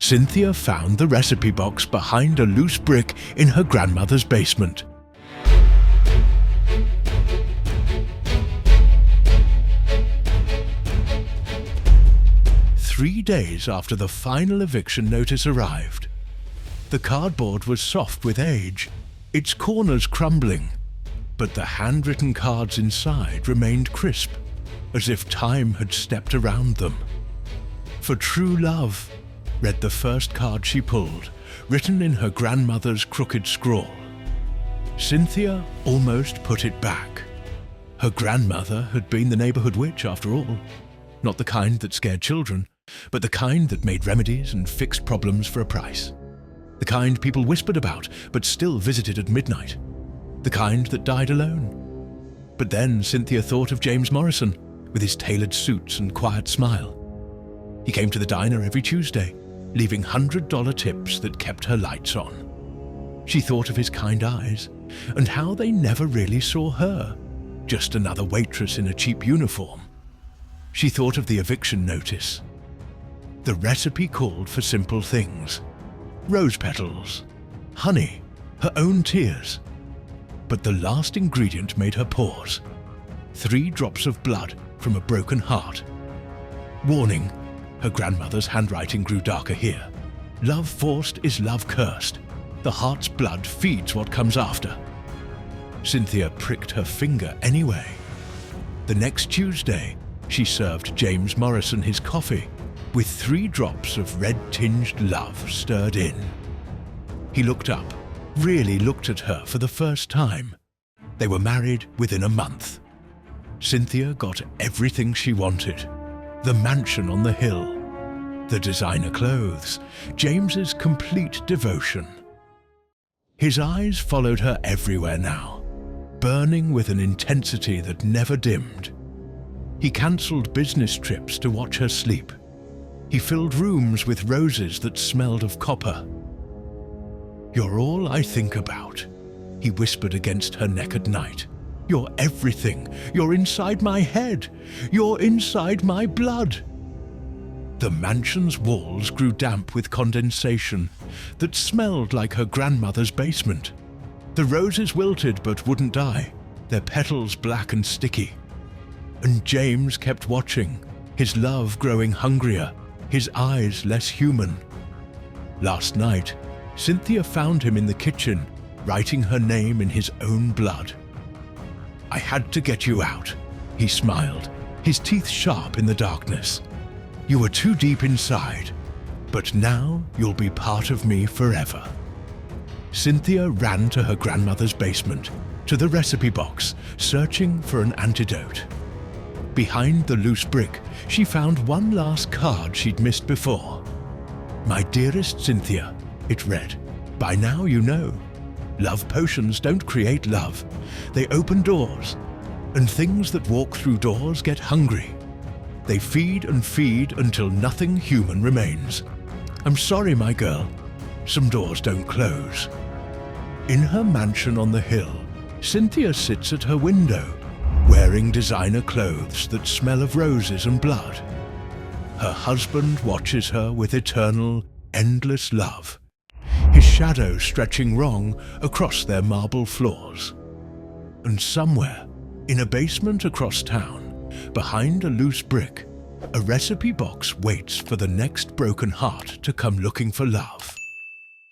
Cynthia found the recipe box behind a loose brick in her grandmother's basement. Three days after the final eviction notice arrived. The cardboard was soft with age, its corners crumbling, but the handwritten cards inside remained crisp, as if time had stepped around them. "For true love," read the first card she pulled, written in her grandmother's crooked scrawl. Cynthia almost put it back. Her grandmother had been the neighborhood witch after all. Not the kind that scared children, but the kind that made remedies and fixed problems for a price. The kind people whispered about, but still visited at midnight. The kind that died alone. But then Cynthia thought of James Morrison, with his tailored suits and quiet smile. He came to the diner every Tuesday, leaving $100 tips that kept her lights on. She thought of his kind eyes, and how they never really saw her, just another waitress in a cheap uniform. She thought of the eviction notice. The recipe called for simple things. Rose petals, honey, her own tears. But the last ingredient made her pause. 3 drops of blood from a broken heart. Warning, her grandmother's handwriting grew darker here. Love forced is love cursed. The heart's blood feeds what comes after. Cynthia pricked her finger anyway. The next Tuesday, she served James Morrison his coffee, with 3 drops of red-tinged love stirred in. He looked up, really looked at her for the first time. They were married within a month. Cynthia got everything she wanted. The mansion on the hill, the designer clothes, James's complete devotion. His eyes followed her everywhere now, burning with an intensity that never dimmed. He cancelled business trips to watch her sleep. He filled rooms with roses that smelled of copper. "You're all I think about," he whispered against her neck at night. "You're everything. You're inside my head. You're inside my blood." The mansion's walls grew damp with condensation that smelled like her grandmother's basement. The roses wilted but wouldn't die, their petals black and sticky. And James kept watching, his love growing hungrier, his eyes less human. Last night, Cynthia found him in the kitchen, writing her name in his own blood. "I had to get you out," he smiled, his teeth sharp in the darkness. "You were too deep inside, but now you'll be part of me forever." Cynthia ran to her grandmother's basement, to the recipe box, searching for an antidote. Behind the loose brick, she found one last card she'd missed before. "My dearest Cynthia," it read, "by now you know. Love potions don't create love. They open doors, and things that walk through doors get hungry. They feed and feed until nothing human remains. I'm sorry, my girl. Some doors don't close." In her mansion on the hill, Cynthia sits at her window, wearing designer clothes that smell of roses and blood. Her husband watches her with eternal, endless love, his shadow stretching wrong across their marble floors. And somewhere, in a basement across town, behind a loose brick, a recipe box waits for the next broken heart to come looking for love.